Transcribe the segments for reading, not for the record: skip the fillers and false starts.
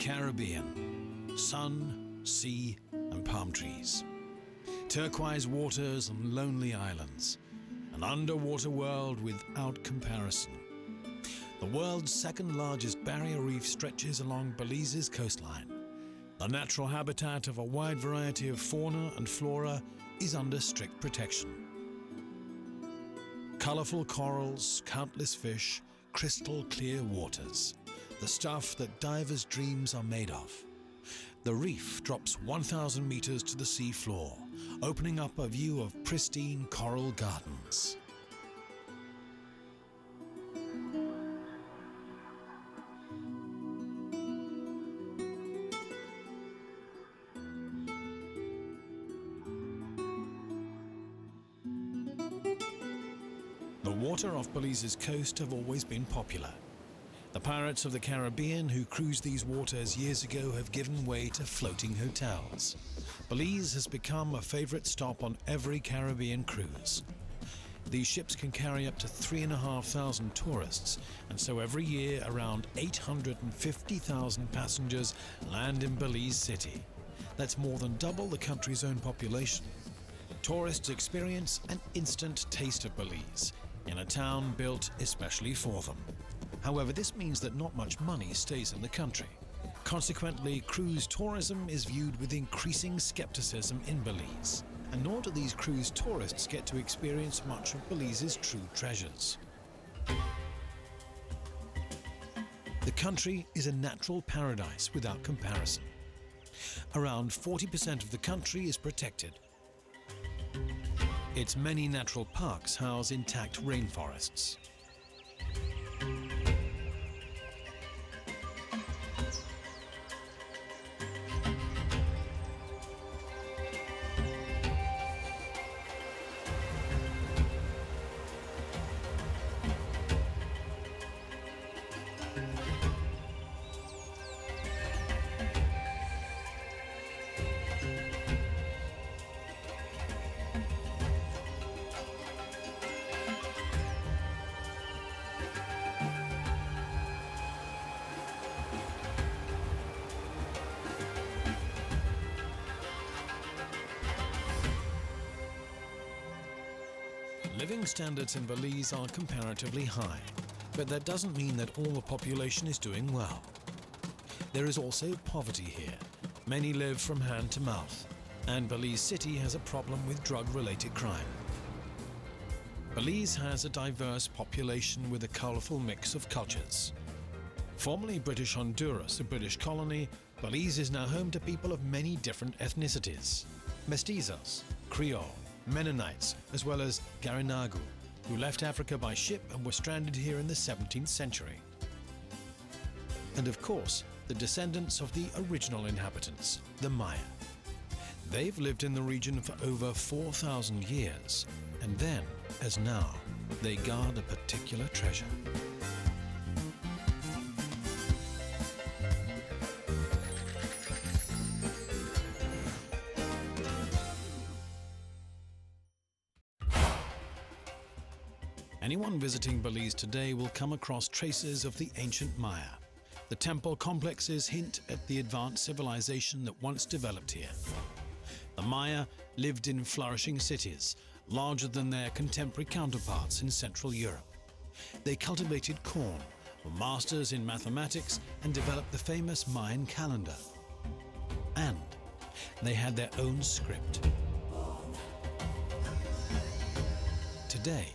Caribbean. Sun, sea, and palm trees. Turquoise waters and lonely islands. An underwater world without comparison. The world's second largest barrier reef stretches along Belize's coastline. The natural habitat of a wide variety of fauna and flora is under strict protection. Colourful corals, countless fish, crystal clear waters. The stuff that divers' dreams are made of. The reef drops 1,000 meters to the sea floor, opening up a view of pristine coral gardens. The water off Belize's coast have always been popular. The pirates of the Caribbean who cruised these waters years ago have given way to floating hotels. Belize has become a favorite stop on every Caribbean cruise. These ships can carry up to 3,500 tourists, and so every year around 850,000 passengers land in Belize City. That's more than double the country's own population. Tourists experience an instant taste of Belize in a town built especially for them. However, this means that not much money stays in the country. Consequently, cruise tourism is viewed with increasing skepticism in Belize, and nor do these cruise tourists get to experience much of Belize's true treasures. The country is a natural paradise without comparison. Around 40% of the country is protected. Its many natural parks house intact rainforests. Living standards in Belize are comparatively high, but that doesn't mean that all the population is doing well. There is also poverty here. Many live from hand to mouth, and Belize City has a problem with drug-related crime. Belize has a diverse population with a colourful mix of cultures. Formerly British Honduras, a British colony, Belize is now home to people of many different ethnicities. Mestizos, Creole, Mennonites, as well as Garinagu, who left Africa by ship and were stranded here in the 17th century. And of course, the descendants of the original inhabitants, the Maya. They've lived in the region for over 4,000 years, and then, as now, they guard a particular treasure. Anyone visiting Belize today will come across traces of the ancient Maya. The temple complexes hint at the advanced civilization that once developed here. The Maya lived in flourishing cities, larger than their contemporary counterparts in Central Europe. They cultivated corn, were masters in mathematics, and developed the famous Mayan calendar. And they had their own script. Today,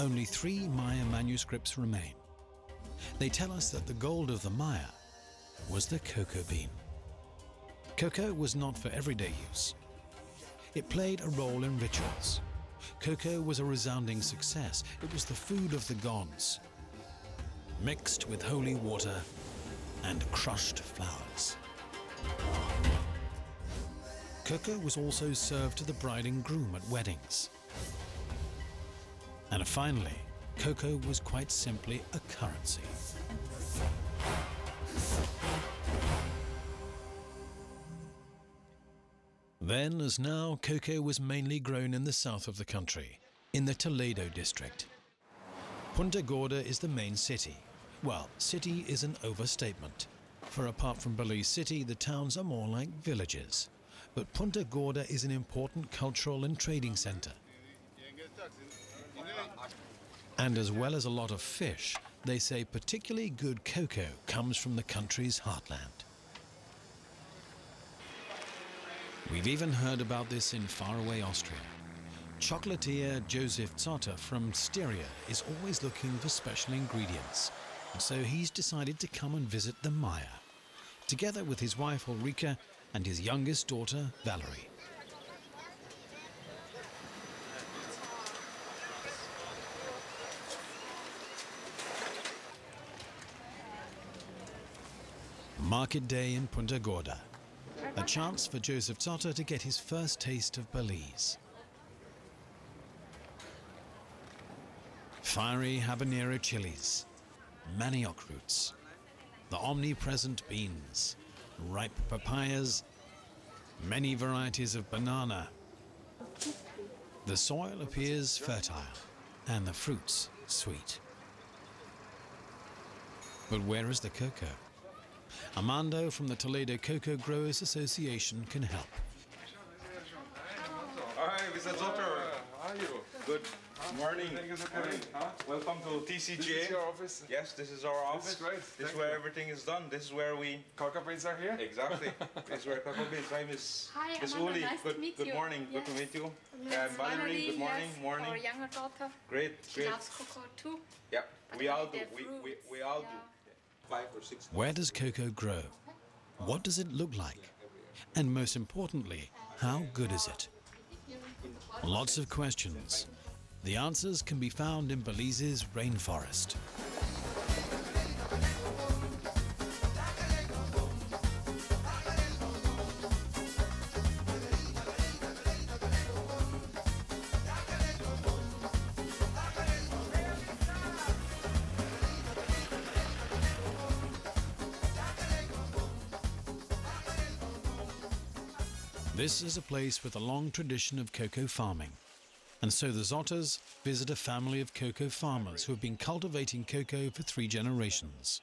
only 3 Maya manuscripts remain. They tell us that the gold of the Maya was the cocoa bean. Cocoa was not for everyday use. It played a role in rituals. Cocoa was a resounding success. It was the food of the gods, mixed with holy water and crushed flowers. Cocoa was also served to the bride and groom at weddings. And finally, cocoa was quite simply a currency. Then, as now, cocoa was mainly grown in the south of the country, in the Toledo district. Punta Gorda is the main city. Well, city is an overstatement. For apart from Belize City, the towns are more like villages. But Punta Gorda is an important cultural and trading centre. And as well as a lot of fish, they say particularly good cocoa comes from the country's heartland. We've even heard about this in faraway Austria. Chocolatier Josef Zotter from Styria is always looking for special ingredients, and so he's decided to come and visit the Maya, together with his wife Ulrika and his youngest daughter Valerie. Market day in Punta Gorda. A chance for Josef Zotter to get his first taste of Belize. Fiery habanero chilies, manioc roots, the omnipresent beans, ripe papayas, many varieties of banana. The soil appears fertile and the fruits sweet. But where is the cocoa? Armando from the Toledo Cocoa Growers Association can help. Hi, Mr. Zotter. How are you? Good morning. Thank you for coming. Welcome to TCGA. This is your office? Yes, this is our office. This is great. This is where everything is done. This is where we... Cocoa beans are here? Exactly. This is where cocoa beans. Hi, Miss. Hi, Miss Amanda. Uli. Nice to meet Good you. morning. Yes. Good to meet you. Miss And Valerie, good morning. Yes, Morning. our younger daughter. Great, She great. loves cocoa too. Yeah, But we all only do. the We fruits. all Yeah. do. 5 or 6. Where does cocoa grow? What does it look like? And most importantly, how good is it? Lots of questions. The answers can be found in Belize's rainforest. This is a place with a long tradition of cocoa farming. And so the Zotters visit a family of cocoa farmers who have been cultivating cocoa for 3 generations.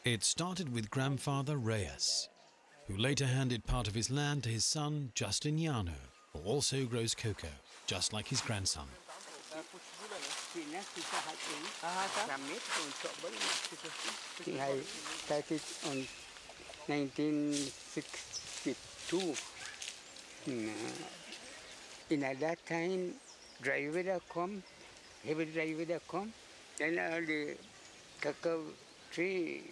It started with grandfather Reyes, who later handed part of his land to his son Justiniano, who also grows cocoa, just like his grandson. I started on 1962. In at that time, dry weather come, heavy dry weather come, then all the cacao tree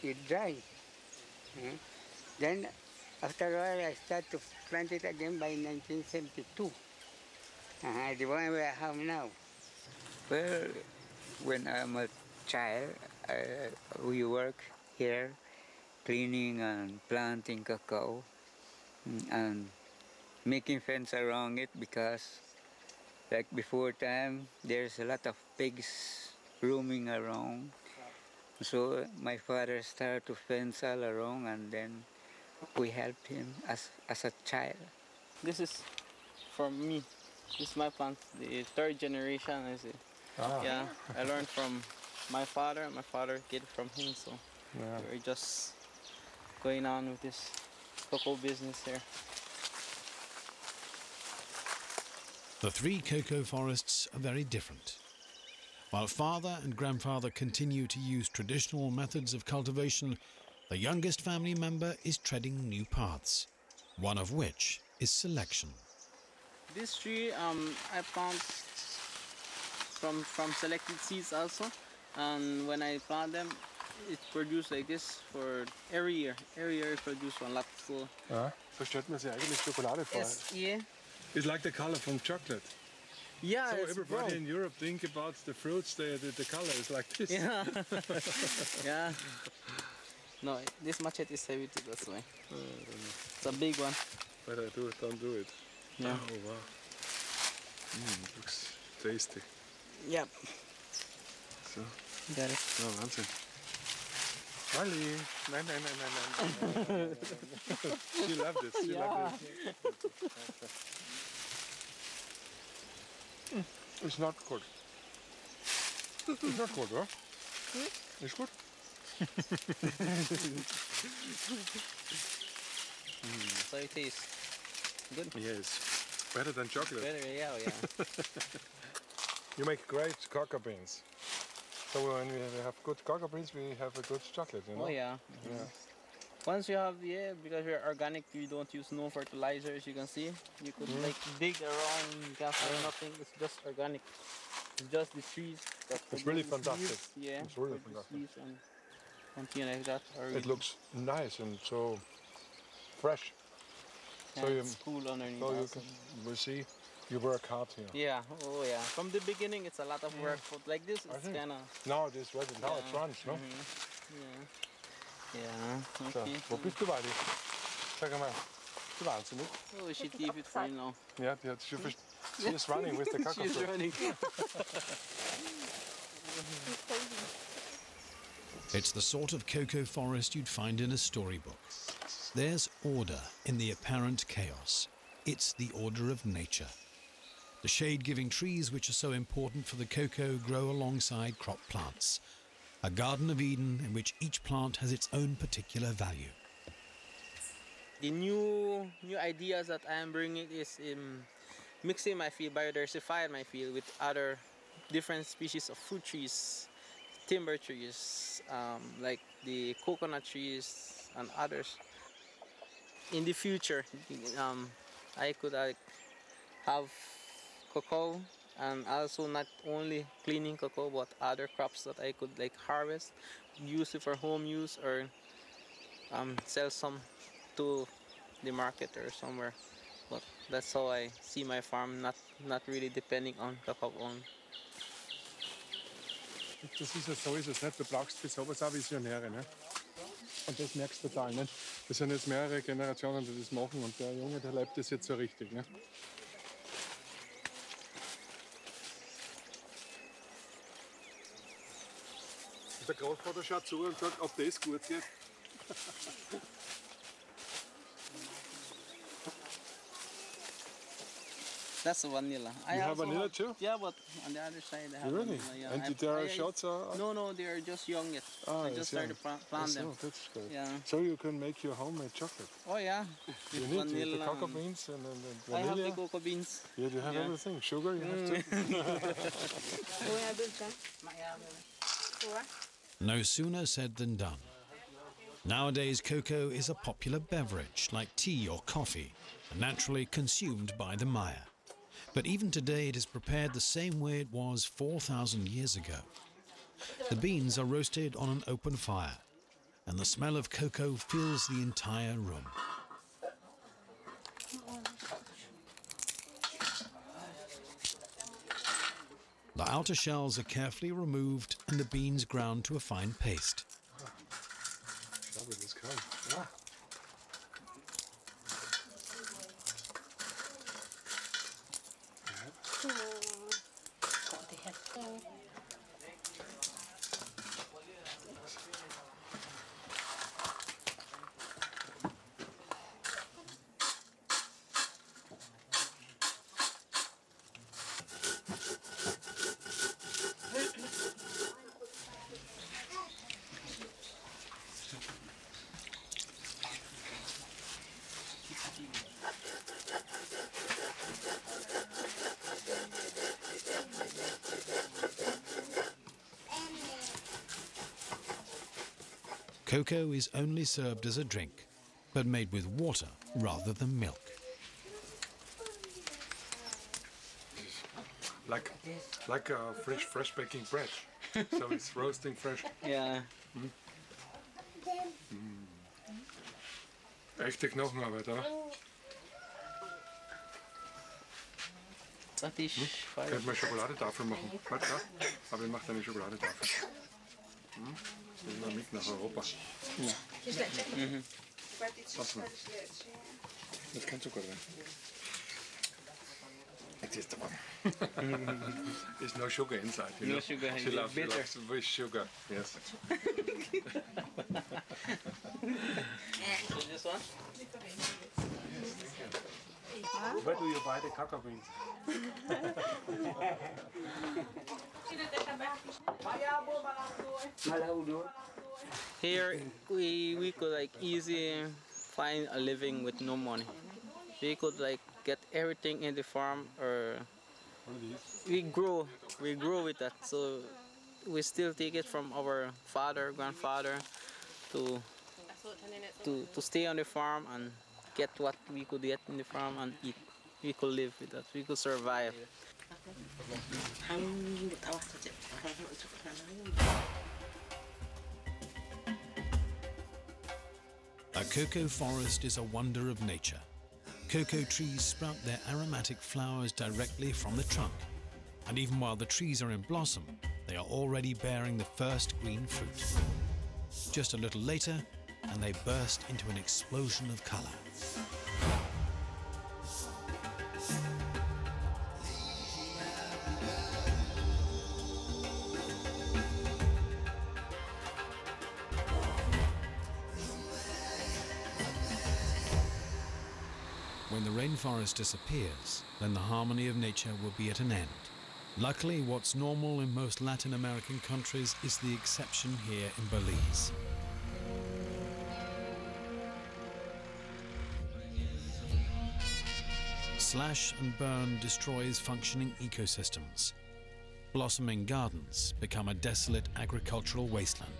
is dry. Then after a while, I start to plant it again by 1972. The one where I have now. Well, when I'm a child, we work here, cleaning and planting cacao, and making fence around it because, like before time, there's a lot of pigs roaming around. So my father started to fence all around, and then we helped him as a child. This is from me. This is my plant, the 3rd generation, I say. Ah. Yeah, I learned from my father get it from him, so Yeah. we're just going on with this cocoa business here. The 3 cocoa forests are very different. While father and grandfather continue to use traditional methods of cultivation, the youngest family member is treading new paths, one of which is selection. This tree I plant from selected seeds also, and when I plant them, it produces like this for every year. Every year it produces one lot. So So stellt man sich eigentlich Schokolade vor. yeah, It's like the color from chocolate. yeah. So it's everybody brown. in Europe think about the fruits, the color is like this. Yeah. Yeah. No, this machete is heavy too, that's why. It's a big one. But don't do it. Yeah. Oh wow. It looks tasty. Yep. So, Got it. ja, Wahnsinn. Wally. Nein. She loved it. She loved it. It's not good. It's not good, huh? It's good? So it tastes good. Yes. Better than chocolate. Better, yeah. You make great cocoa beans. So when we have good cocoa beans, we have a good chocolate, you know? Oh yeah. Yeah. Once you have, because we're organic, you don't use no fertilizers, you can see. You could like dig around, gas or nothing, it's just organic. It's just the trees. That It's really produce fantastic. leaves, yeah. It's really produce fantastic. leaves and something like that. Or It looks nice and so fresh. yeah, so you- it's cool underneath. So you also. will see, you work hard here. Yeah, oh yeah. From the beginning, it's a lot of work, but like this, I it's think. kind of. Now this weather, now it runs, no? Yeah, So, okay. wo bist du, Wadi? Sag mal, bist du wahnsinnig? Oh, she leave it for you now. Ja, die hat schon she is running with the cocoa. She's running. It's the sort of cocoa forest you'd find in a storybook. There's order in the apparent chaos. It's the order of nature. The shade-giving trees which are so important for the cocoa grow alongside crop plants. A Garden of Eden in which each plant has its own particular value. The new ideas that I am bringing is mixing my field, biodiversifying my field with other different species of fruit trees, timber trees, like the coconut trees and others. In the future, I could have cocoa, and also not only cleaning cocoa but other crops that I could like harvest, use it for home use, or sell some to the market or somewhere. But that's how I see my farm, not really depending on cocoa only. Das ist es, so ist es nicht. Du brauchst für sowas auch Visionäre, ne? Und das merkst du total, nicht? Das sind jetzt mehrere Generationen, die das machen, und der Junge, der lebt das jetzt so richtig, ne? Der Großvater schaut zu und sagt, ob das gut geht. That's the vanilla. You have also vanilla too? Yeah, but on the other side I have Really? vanilla. Yeah. And there are shots? No, they are just young yet. I just started to plant them. That's good. Yeah. So you can make your homemade chocolate. Oh yeah. You With need vanilla the cocoa and- beans and I have vanilla. the cocoa beans. Yeah, you have Yeah. everything. Sugar, you have to. No sooner said than done. Nowadays, cocoa is a popular beverage like tea or coffee, and naturally consumed by the Maya. But even today, it is prepared the same way it was 4,000 years ago. The beans are roasted on an open fire, and the smell of cocoa fills the entire room. The outer shells are carefully removed and the beans ground to a fine paste. Schau, wie das kann. Ah. Cocoa is only served as a drink, but made with water rather than milk. Like a fresh baking bread. So it's roasting fresh. Yeah. Echte Knochenarbeit, oder? That is fire. Könnte man Schokoladetafel machen. Warte, ja. Aber ich mache eine Schokoladetafel. Nehmen wir mit nach Europa. Pass mal. Das ist kein Zucker drin. It is the one. There's no sugar inside. You No know? sugar, She it's loves bitter. with sugar. Yes. So this one? Where do you buy the cocoa beans? Malaw doon. Here we could like easy find a living with no money. We could like get everything in the farm, or we grow with that. So we still take it from our father, grandfather, to to stay on the farm and get what we could get in the farm and eat. We could live with that. We could survive. A cocoa forest is a wonder of nature. Cocoa trees sprout their aromatic flowers directly from the trunk. And even while the trees are in blossom, they are already bearing the first green fruit. Just a little later, and they burst into an explosion of color. When the rainforest disappears, then the harmony of nature will be at an end. Luckily, what's normal in most Latin American countries is the exception here in Belize. Slash and burn destroys functioning ecosystems. Blossoming gardens become a desolate agricultural wasteland.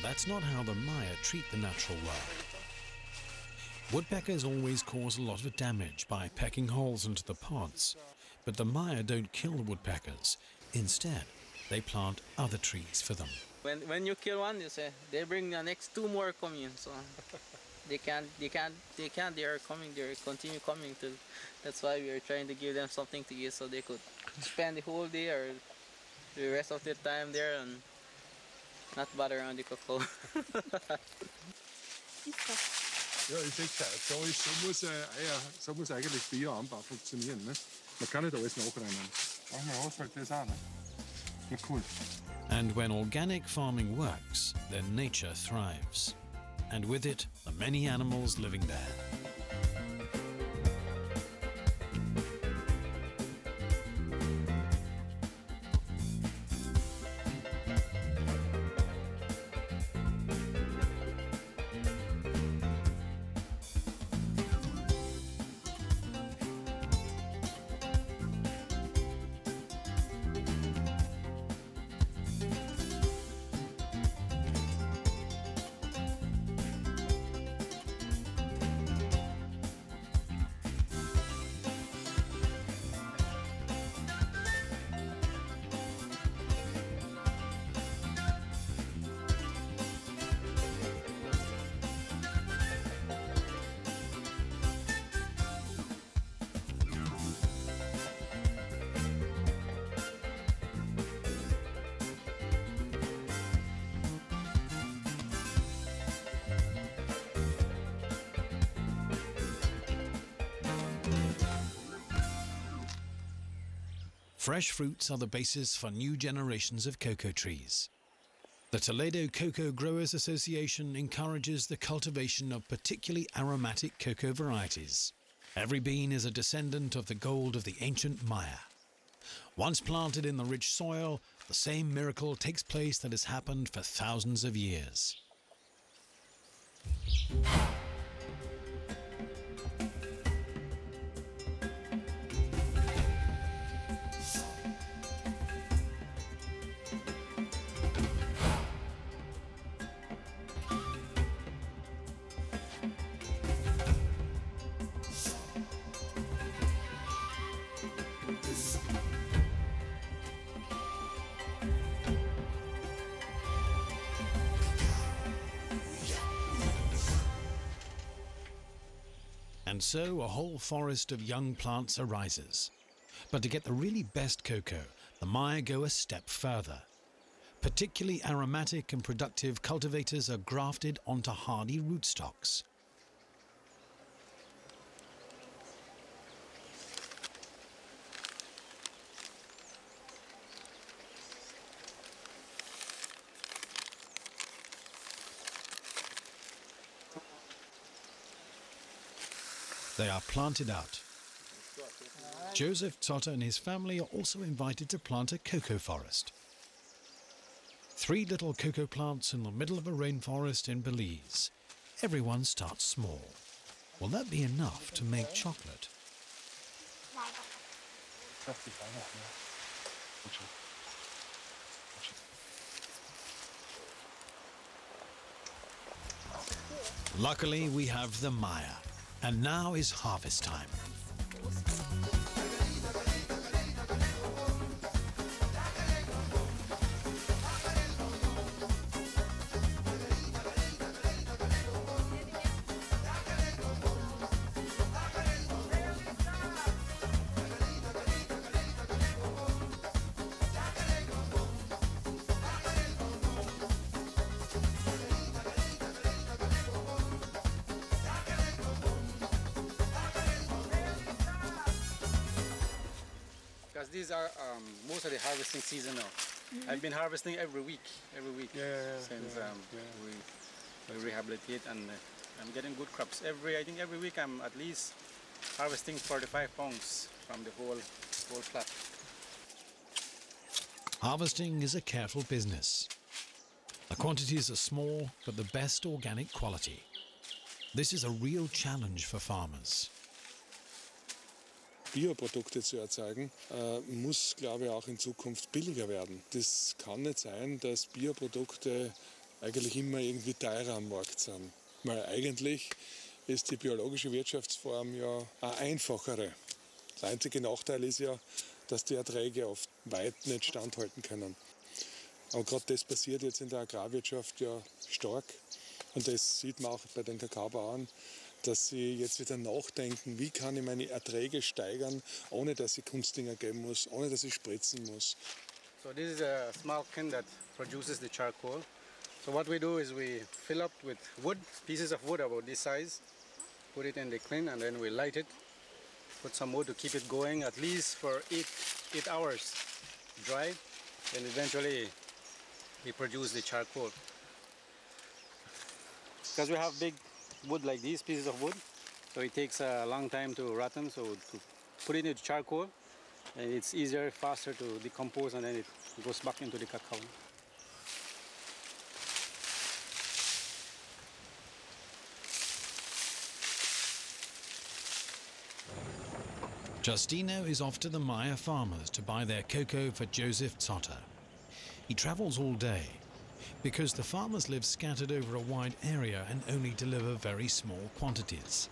That's not how the Maya treat the natural world. Woodpeckers always cause a lot of damage by pecking holes into the pods, but the Maya don't kill the woodpeckers. Instead, they plant other trees for them. When you kill one, you say they bring the next two more coming. So they are coming. They continue coming to. That's why we are trying to give them something to eat, so they could spend the whole day or the rest of their time there and not bother around the cocoa. Ja, ist echt gescheit. So muss eigentlich Bioanbau funktionieren. Ne? Man kann nicht alles nachrennen. Manchmal hast du halt das auch. Ne? Ja, cool. And when organic farming works, then nature thrives. And with it, the many animals living there. Fresh fruits are the basis for new generations of cocoa trees. The Toledo Cocoa Growers Association encourages the cultivation of particularly aromatic cocoa varieties. Every bean is a descendant of the gold of the ancient Maya. Once planted in the rich soil, the same miracle takes place that has happened for thousands of years. And so a whole forest of young plants arises. But to get the really best cocoa, the Maya go a step further. Particularly aromatic and productive cultivators are grafted onto hardy rootstocks. They are planted out. Josef Zotter and his family are also invited to plant a cocoa forest. 3 little cocoa plants in the middle of a rainforest in Belize. Everyone starts small. Will that be enough to make chocolate? Luckily, we have the Maya, and now is harvest time. Because these are most of the harvesting season now. I've been harvesting every week since we rehabilitate, and I'm getting good crops. I think every week I'm at least harvesting 45 pounds from the whole plot. Harvesting is a careful business. The quantities are small, but the best organic quality. This is a real challenge for farmers. Bioprodukte zu erzeugen, muss, glaube ich, auch in Zukunft billiger werden. Das kann nicht sein, dass Bioprodukte eigentlich immer irgendwie teurer am Markt sind. Weil eigentlich ist die biologische Wirtschaftsform ja eine einfachere. Der einzige Nachteil ist ja, dass die Erträge oft weit nicht standhalten können. Aber gerade das passiert jetzt in der Agrarwirtschaft ja stark. Und das sieht man auch bei den Kakaobauern, dass sie jetzt wieder nachdenken, wie kann ich meine Erträge steigern, ohne dass ich Kunstdünger geben muss, ohne dass ich spritzen muss. So this is a small kiln that produces the charcoal. So what we do is we fill up with wood, pieces of wood about this size, put it in the kiln, and then we light it, put some wood to keep it going at least for 8 hours dry, and eventually we produce the charcoal. Because we have big wood like these pieces of wood, so it takes a long time to rot them, so to put it into charcoal, and it's easier, faster to decompose, and then it goes back into the cacao. Justino is off to the Maya farmers to buy their cocoa for Josef Zotter. He travels all day because the farmers live scattered over a wide area and only deliver very small quantities.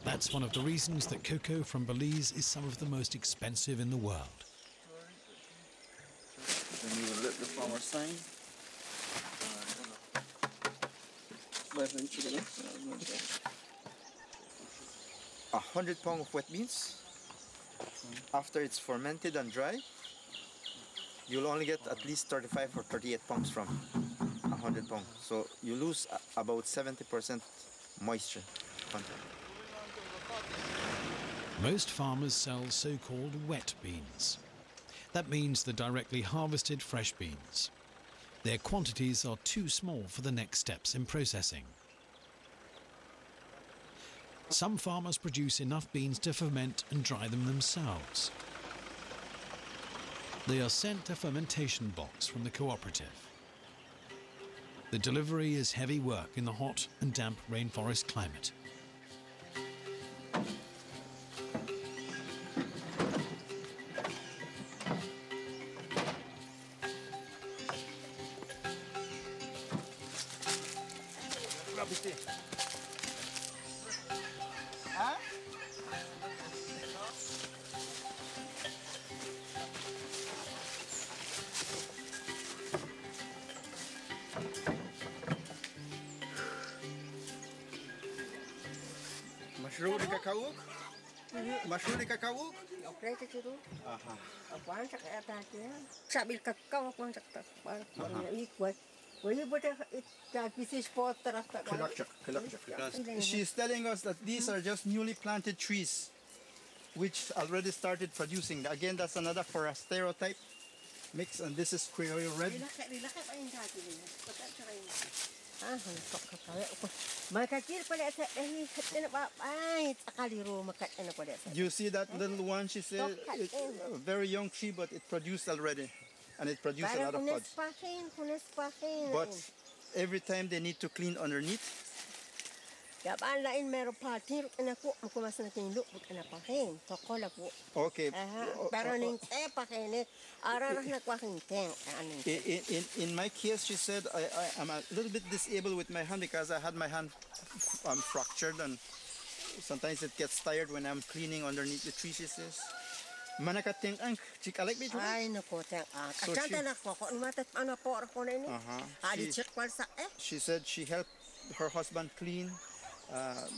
That's one of the reasons that cocoa from Belize is some of the most expensive in the world. Then you will let the farmer sign. 100 pounds of wet beans. After it's fermented and dry, you'll only get at least 35 or 38 pounds from 100 pounds. So you lose about 70% moisture content. Most farmers sell so-called wet beans. That means the directly harvested fresh beans. Their quantities are too small for the next steps in processing. Some farmers produce enough beans to ferment and dry them themselves. They are sent a fermentation box from the cooperative. The delivery is heavy work in the hot and damp rainforest climate. Mushroom cacao? Mushroom cacao? Oke, itu. Apaan sak atasnya? Sambil kakao aku sak tak. Ini kuat. Woi boleh it pieces pot terus tak. She's telling us that these are just newly planted trees which already started producing. Again, that's another forastero type mix, and this is Creole red. You see that little one, she said, it's a very young tree, but it produced already. And it produced a lot of pods. But every time they need to clean underneath. Okay. In my case, she said, I'm a little bit disabled with my hand because I had my hand fractured, and sometimes it gets tired when I'm cleaning underneath the tree, she says. Manakating ang chikalek bit. She said she helped her husband clean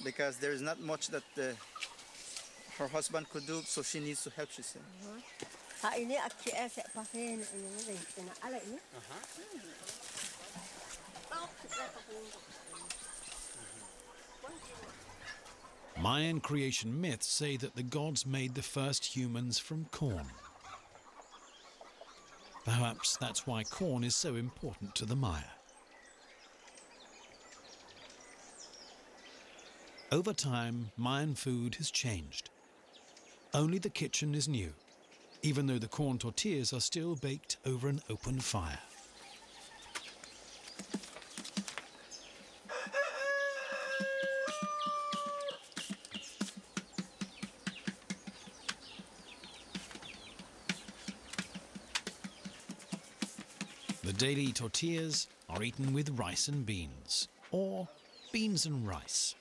because there is not much that her husband could do, so she needs to help, she said. Mayan creation myths say that the gods made the first humans from corn. Perhaps that's why corn is so important to the Maya. Over time, Mayan food has changed. Only the kitchen is new, even though the corn tortillas are still baked over an open fire. The daily tortillas are eaten with rice and beans, or beans and rice.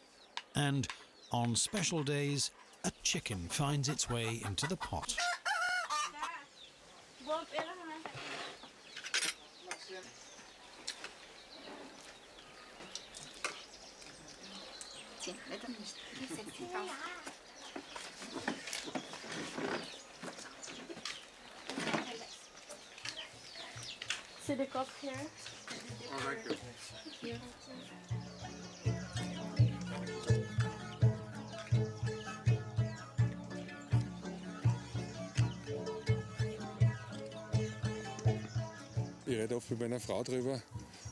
And on special days, a chicken finds its way into the pot. See the cup here? Oh, thank you. Ich rede oft mit meiner Frau drüber.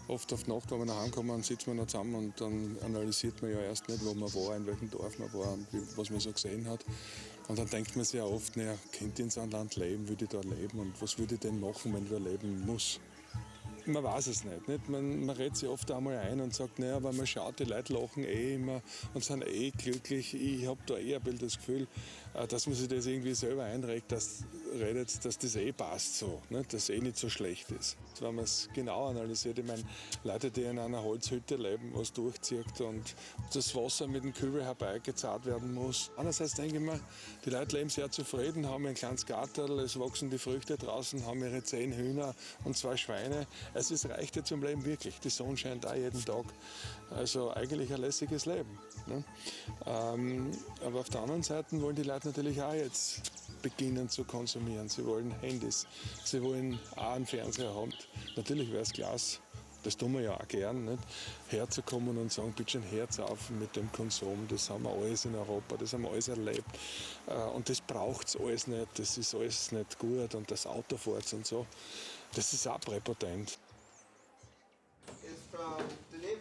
Oft auf die Nacht, wenn wir nach Hause kommen, sitzen wir noch zusammen und dann analysiert man ja erst nicht, wo man war, in welchem Dorf man war und was man so gesehen hat. Und dann denkt man sich ja oft, naja, könnte ich in so einem Land leben, würde ich da leben und was würde ich denn machen, wenn ich da leben muss? Man weiß es nicht. Man redet sich oft einmal ein und sagt, naja, aber man schaut, die Leute lachen immer und sind glücklich. Ich habe da ein bisschen das Gefühl, dass man sich das irgendwie selber einredet, dass das passt so, nicht? Dass nicht so schlecht ist. Wenn man es genau analysiert, ich meine, Leute, die in einer Holzhütte leben, was durchzieht und das Wasser mit dem Kübel herbeigezahlt werden muss. Einerseits denke ich mir, die Leute leben sehr zufrieden, haben ein kleines Gartel, es wachsen die Früchte draußen, haben ihre 10 Hühner und 2 Schweine. Also es reicht ja zum Leben wirklich. Die Sonne scheint da jeden Tag. Also eigentlich ein lässiges Leben. Ne? Aber auf der anderen Seite wollen die Leute natürlich auch jetzt beginnen zu konsumieren. Sie wollen Handys, sie wollen auch einen Fernseher haben. Natürlich wäre es Glas, das tun wir ja auch gern, nicht? Herzukommen und sagen, bitte schön Herz auf mit dem Konsum. Das haben wir alles in Europa, das haben wir alles erlebt. Und das braucht es alles nicht, das ist alles nicht gut und das Auto fährt und so. Das ist auch präpotent.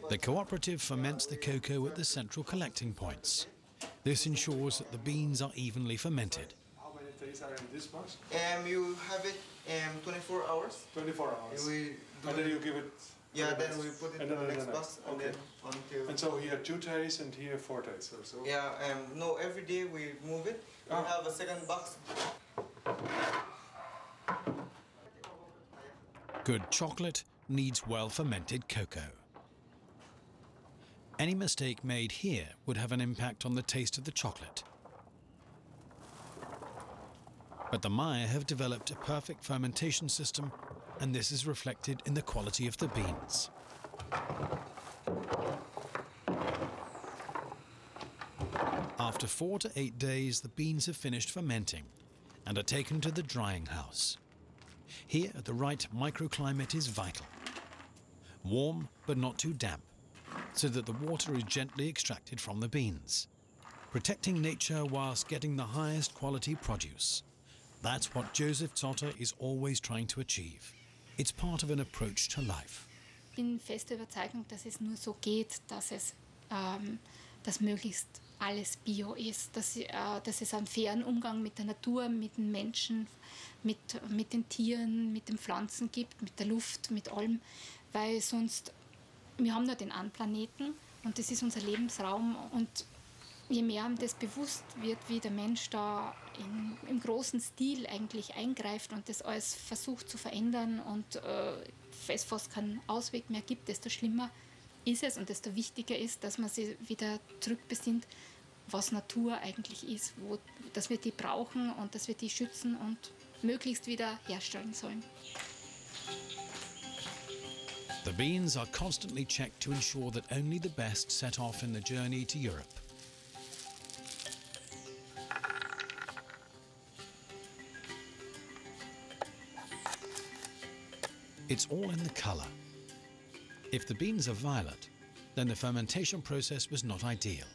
The cooperative ferments the cocoa at the central collecting points. This ensures that the beans are evenly fermented. How many days are in this box? You have it 24 hours. 24 hours. And then you give it... Yeah, then we put it in the next box. And then until... And so here 2 days and here 4 days or so? Yeah, no, every day we move it. We have a second box. Good chocolate needs well-fermented cocoa. Any mistake made here would have an impact on the taste of the chocolate. But the Maya have developed a perfect fermentation system, and this is reflected in the quality of the beans. After 4 to 8 days, the beans have finished fermenting and are taken to the drying house. Here, the right microclimate is vital. Warm, but not too damp, so that the water is gently extracted from the beans, protecting nature whilst getting the highest quality produce. That's what Josef Zotter is always trying to achieve. It's part of an approach to life. bin fester Überzeugung, dass es nur so geht, dass möglichst alles Bio ist, dass es einen fairen Umgang mit der Natur, mit den Menschen, mit den Tieren, mit den Pflanzen gibt, mit der Luft, mit allem, weil sonst, wir haben nur den einen Planeten und das ist unser Lebensraum und je mehr einem das bewusst wird, wie der Mensch da im großen Stil eigentlich eingreift und das alles versucht zu verändern und es fast keinen Ausweg mehr gibt, desto schlimmer ist es und desto wichtiger ist, dass man sich wieder zurückbesinnt, was Natur eigentlich ist, dass wir die brauchen und dass wir die schützen und möglichst wieder herstellen sollen. The beans are constantly checked to ensure that only the best set off in the journey to Europe. It's all in the colour. If the beans are violet, then the fermentation process was not ideal.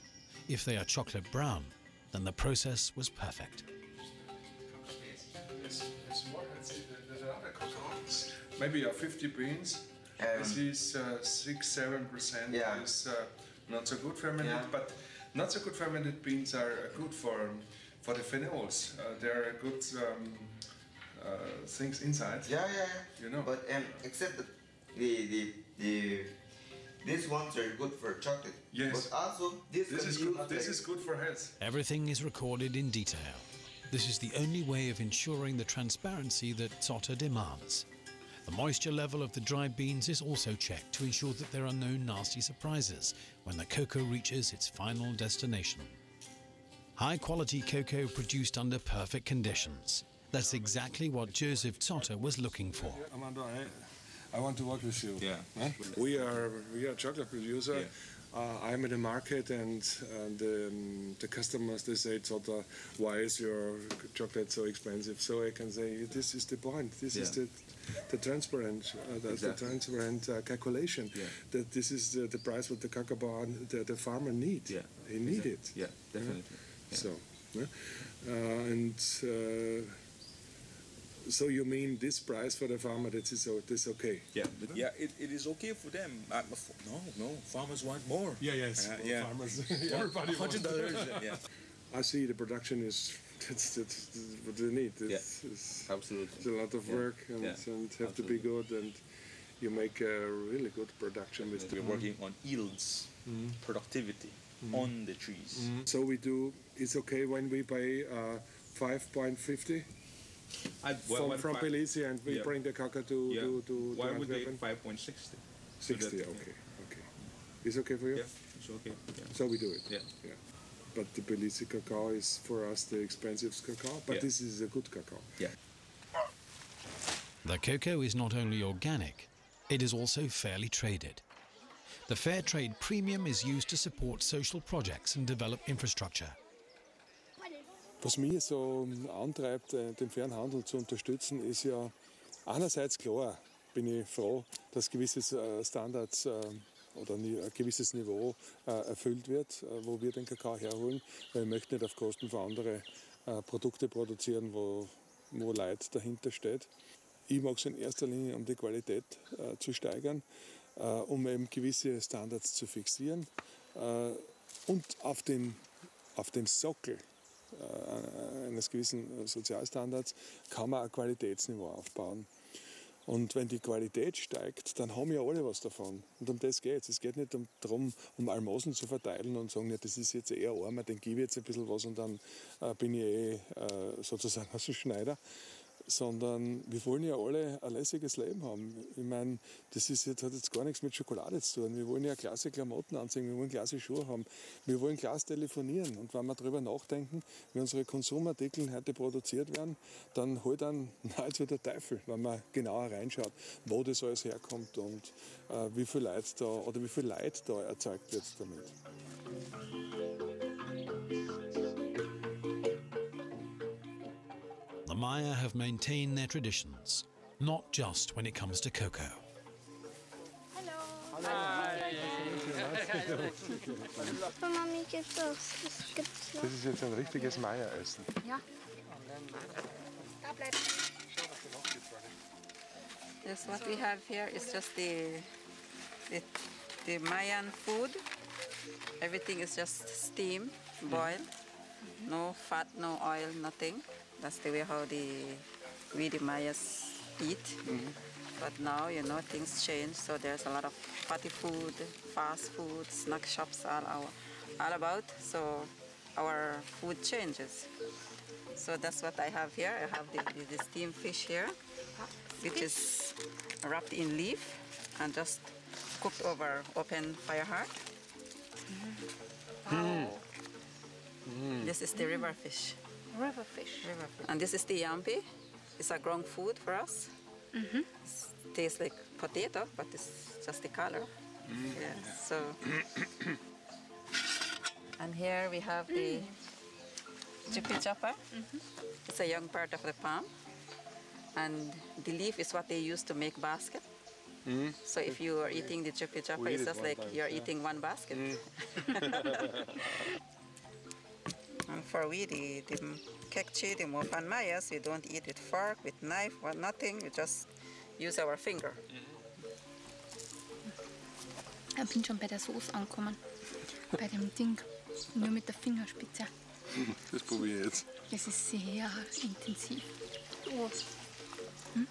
If they are chocolate brown, then the process was perfect. Maybe 50 beans. This is 6-7% is not so good fermented, but not so good fermented beans are good for the phenols. There are good things inside. You know. But except that these ones are good for chocolate. Yes. But also this is good. This is good for health. Everything is recorded in detail. This is the only way of ensuring the transparency that Zotter demands. The moisture level of the dried beans is also checked to ensure that there are no nasty surprises when the cocoa reaches its final destination. High-quality cocoa produced under perfect conditions. That's exactly what Josef Zotter was looking for. Amanda, I want to work with you. Yeah. Huh? We are a chocolate producer. Yeah. I'm in the market and the customers, they say, Zotter, why is your chocolate so expensive? So I can say, this is the point. This is the transparent, the transparent calculation. That this is the price what the cacao bar, the farmer need. Yeah. He need it. Yeah, definitely. Yeah. So, so you mean this price for the farmer, that is okay? Yeah, it is okay for them. No, farmers want more. Yes. Farmers, everybody wants $100. Yeah. I see the production is that's what they need. It's absolutely. It's a lot of work and have to be good, and you make a really good production with We're working on yields, productivity on the trees. So we do. It's okay when we buy 5.50. From Belize, and we bring the cacao to why would they 5.60? 60, okay. It's okay for you? Yeah, it's okay. Yeah. So we do it. Yeah. But the Belize cacao is for us the expensive cacao, but this is a good cacao. Yeah. The cocoa is not only organic, it is also fairly traded. The fair trade premium is used to support social projects and develop infrastructure. Was mich so antreibt, den fairen Handel zu unterstützen, ist ja einerseits klar, bin ich froh, dass gewisse Standards oder ein gewisses Niveau erfüllt wird, wo wir den Kakao herholen, weil ich möchte nicht auf Kosten von anderen Produkte produzieren, wo Leid dahinter steht. Ich mache es in erster Linie, um die Qualität zu steigern, um eben gewisse Standards zu fixieren und auf den Sockel eines gewissen Sozialstandards kann man ein Qualitätsniveau aufbauen. Und wenn die Qualität steigt, dann haben ja alle was davon. Und um das geht es. Es geht nicht darum, um Almosen zu verteilen und sagen, ja, das ist jetzt eher armer, den gebe ich jetzt ein bisschen was und dann bin ich sozusagen aus dem Schneider. Sondern wir wollen ja alle ein lässiges Leben haben. Ich meine, hat jetzt gar nichts mit Schokolade zu tun. Wir wollen ja klasse Klamotten anziehen, wir wollen klasse Schuhe haben, wir wollen klasse telefonieren. Und wenn wir darüber nachdenken, wie unsere Konsumartikel heute produziert werden, dann holt dann nahezu der Teufel, wenn man genauer reinschaut, wo das alles herkommt und wie viel Leid da erzeugt wird damit. The Maya have maintained their traditions, not just when it comes to cocoa. Mami, gibt's noch? Das ist jetzt ein richtiges Maya-Essen. Ja. Yes, what we have here is just the the Mayan food. Everything is just steam, boil. No fat, no oil, nothing. That's the way how we the Mayas eat. But now, you know, things change. So there's a lot of fatty food, fast food, snack shops all about. So our food changes. So that's what I have here. I have the steamed fish here, which is wrapped in leaf and just cooked over open fire heart. Wow. This is the river fish. River fish. And this is the yampi. It's a ground food for us. It tastes like potato, but it's just the color. Yeah. So, and here we have the chippy chopper. It's a young part of the palm, and the leaf is what they use to make basket. So if you are eating the chippy chopper, it's just like you're eating one basket. And for we, the kekchi, the Mopan Mayas, we don't eat with fork, with knife, or nothing. We just use our finger. Ich bin schon bei der Soße angekommen. Bei dem Ding. Nur mit der Fingerspitze. Das probiere ich jetzt. Das ist sehr intensiv.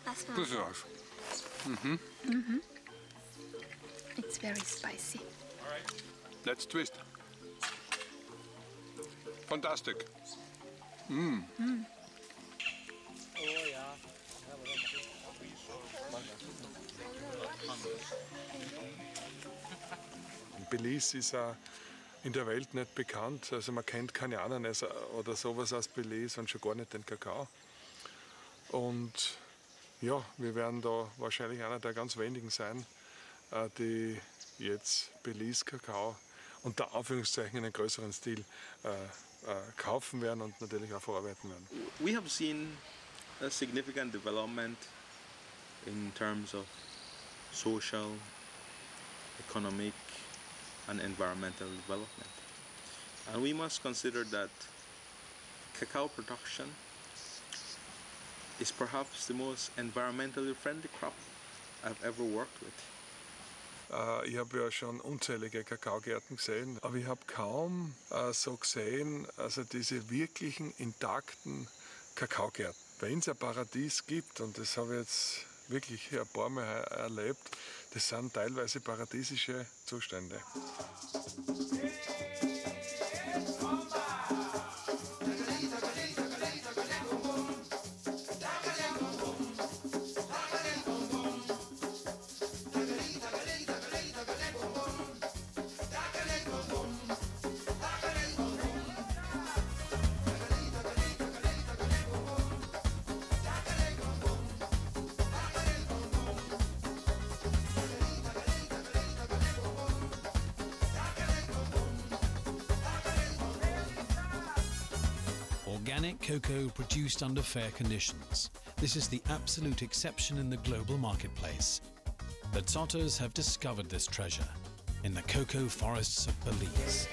Das ist auch. It's very spicy. Let's twist. Fantastic. Belize ist in der Welt nicht bekannt. Also man kennt keine Ananas oder sowas aus Belize und schon gar nicht den Kakao. Und ja, wir werden da wahrscheinlich einer der ganz wenigen sein, die jetzt Belize-Kakao unter Anführungszeichen in einem größeren Stil kaufen werden und natürlich auch verarbeiten werden. We have seen a significant development in terms of social, economic and environmental development. And we must consider that cacao production is perhaps the most environmentally friendly crop I've ever worked with. Ich habe ja schon unzählige Kakaogärten gesehen, aber ich habe kaum so gesehen, also diese wirklichen intakten Kakaogärten. Wenn es ein Paradies gibt, und das habe ich jetzt wirklich ein paar Mal erlebt, das sind teilweise paradiesische Zustände. Organic cocoa produced under fair conditions. This is the absolute exception in the global marketplace. The Zotters have discovered this treasure in the cocoa forests of Belize.